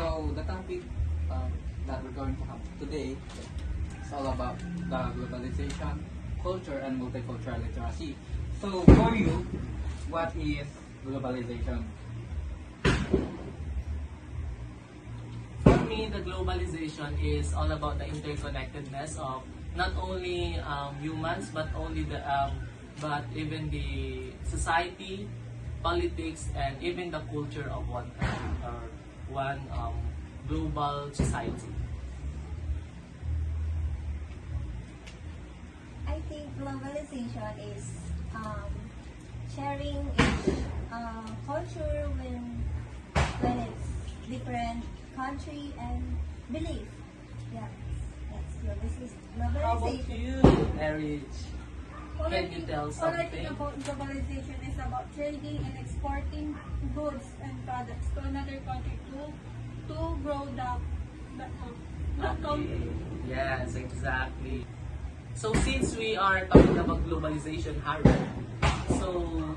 So the topic that we're going to have today is all about the globalization, culture, and multicultural literacy. So for you, what is globalization? For me, the globalization is all about the interconnectedness of not only humans, but even the society, politics, and even the culture of one country or one global society. I think globalization is sharing each culture when it's different country and belief. Yeah, this is How about globalization. you, Erich? Can you tell All I think something? about globalization is about trading and exporting goods and products to another country to grow the country. Yes, exactly. So since we are talking about globalization, Harry, so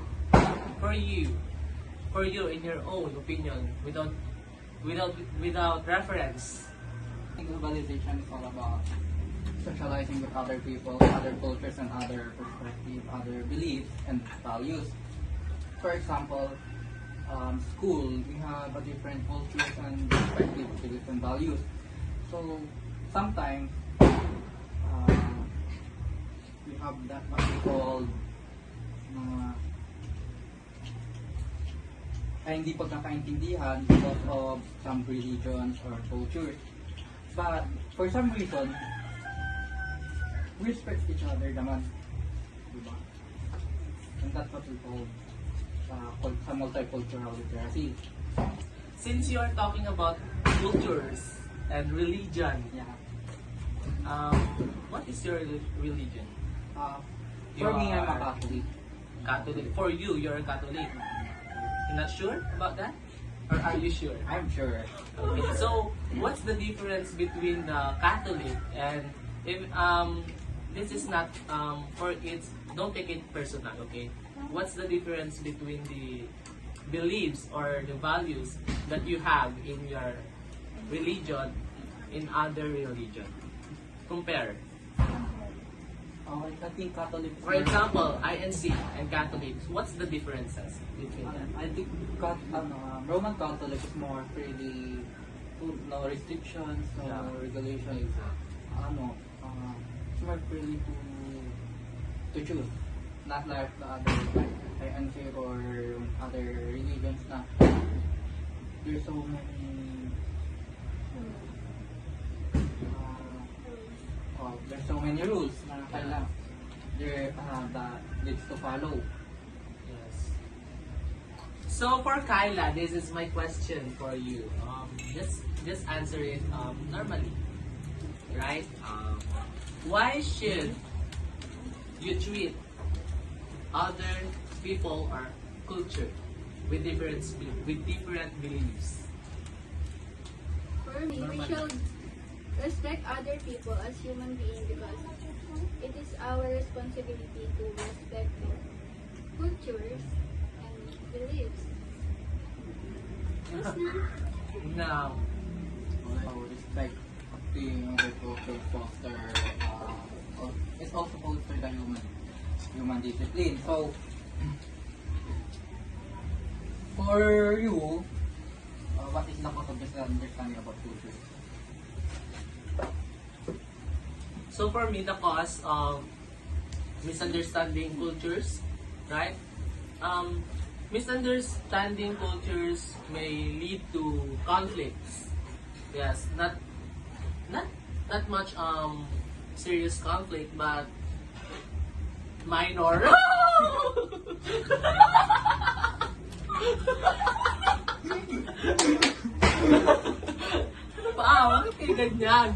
for you in your own opinion, without reference, Globalization is all about socializing with other people, other cultures, and other perspectives, other beliefs and values. For example, school, we have a different cultures and perspectives, beliefs and values. So sometimes we have that what we call ay hindi pagkakaintindihan because of some religions or cultures. But for some reason, we respect each other naman. Diba? And that's what we call sa multicultural literacy. since you are talking about cultures and religion, Yeah. what is your religion? For me, I'm a are- Catholic. Catholic. For you, you're a Catholic. You're not sure about that? Or are you sure? I'm sure. Okay, so what's the difference between the Catholic and if this is not for it's don't take it personal, okay? What's the difference between the beliefs or the values that you have in your religion in other religion? Compare. I think Catholic is For example, INC and Catholics, what's the differences between them? I think Roman Catholic is more freely, no restrictions, no Yeah. regulations. It's more freely to choose. Not like the other, like INC or other religions na there's so many there's so many rules na kailangan that needs to follow. Yes. So for Kyla, this is my question for you. Just answer it normally, right? Why should you treat other people or culture with different beliefs? For me, we Normally. should respect other people as human beings because it is our responsibility to respect their cultures and beliefs. Yes, na? Now, Respect the other culture foster it's also foster the human discipline. So for you, what is the cause of misunderstanding about culture? so for me, the cause of misunderstanding cultures, right? Misunderstanding cultures may lead to conflicts. Yes, not much serious conflict, but minor. Ano ba? Bakit kayo ganyan?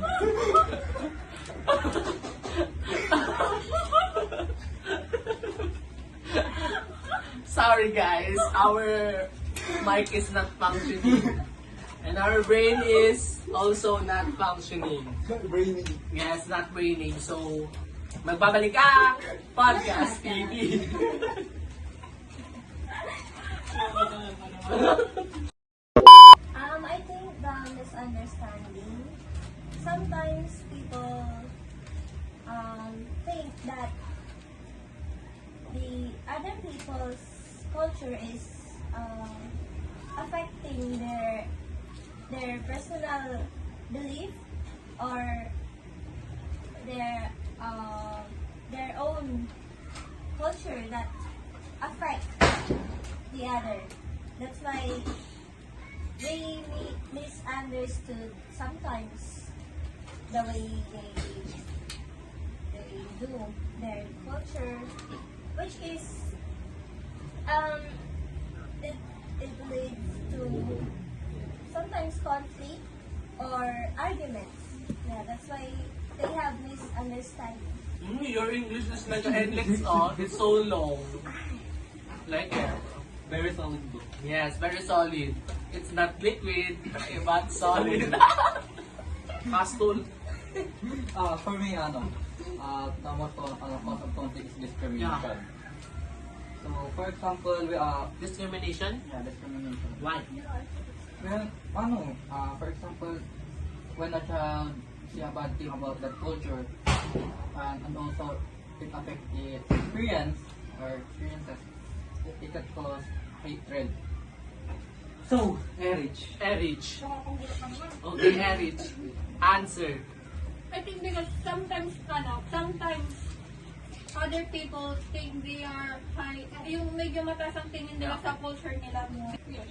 Sorry guys, our mic is not functioning. And our brain is also not functioning. Brainy. Yes, not braining. So, magbabalik ang Podcast TV. I think the misunderstanding. Sometimes people think that the other people's culture is affecting their personal belief or their own culture that affect the other. That's why they misunderstood sometimes the way they do their culture, which is it leads to sometimes conflict or arguments. Yeah, that's why they have misunderstanding. Your English is like an NLEX, oh. It's so long. Like it. Very solid book. Yes, very solid. It's not liquid, but solid. Pastel. For me, the most cause of conflict is discrimination. So, for example, Discrimination? discrimination. Why? Well, for example, when a child see a bad thing about that culture, and also it affects its experiences, it can cause hatred. So, marriage. Erich. Okay, Erich. Answer. I think because sometimes other people think they are high, yung medyo mataas ang tingin nila sa culture nila. Yun.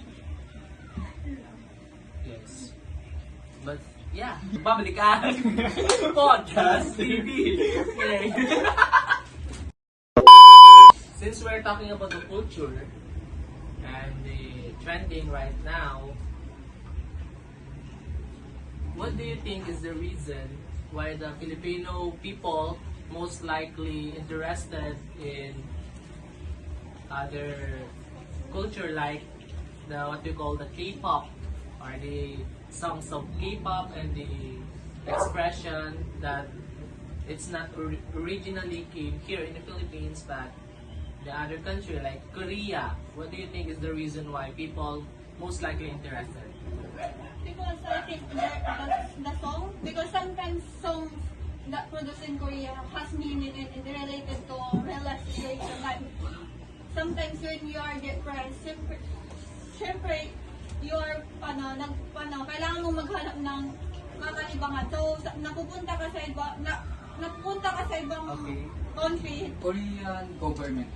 Yes. But, yeah. Pabalikan. Podcast TV. Okay. Since we're talking about the culture and the trending right now, what do you think is the reason why the Filipino people most likely interested in other culture like what we call the K-pop or the songs of K-pop and the expression that it's not originally came here in the Philippines but the other country like Korea? What do you think is the reason why people most likely interested? Because I think the song, because sometimes songs that produced in Korea has meaning and it related to real life situation. Like sometimes when you are depressed, syempre you are kailangan mong maghanap ng kakalibangan. So napupunta ka sa ibang Okay. country. Korean government.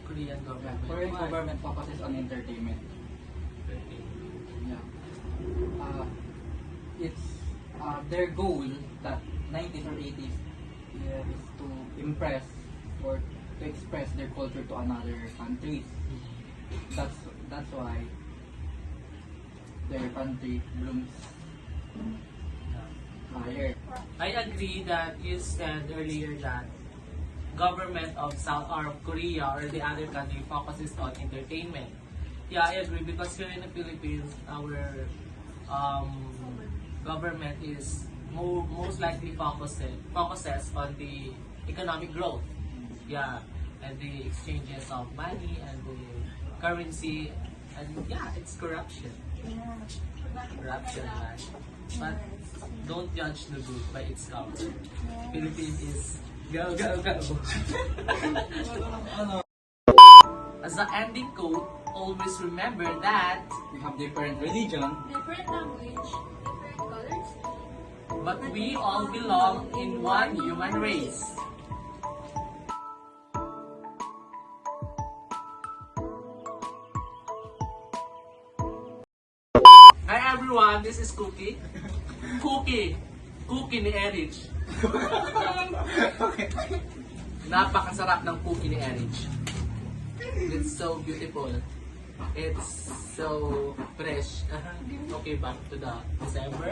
Korean government. Korean government focuses on entertainment. Yeah. It's their goal that 90s or 80s is to impress or to express their culture to another countries. That's why their country blooms higher. I agree that you said earlier that government of South or of Korea or the other country focuses on entertainment. Yeah, I agree because here in the Philippines, our government is most likely focuses on the economic growth. Yeah, and the exchanges of money and the currency, and yeah, it's corruption. Yeah. Corruption, right? But don't judge the book by its cover. Philippines is go, go, go. As the ending quote, always remember that, We have different religion, Different language, different colors. but we all belong in one human race. Hi everyone, this is Cookie. Cookie ni Erich. Napakasarap ng cookie ni Erich. It's so beautiful. It's so fresh. Okay, back to the December.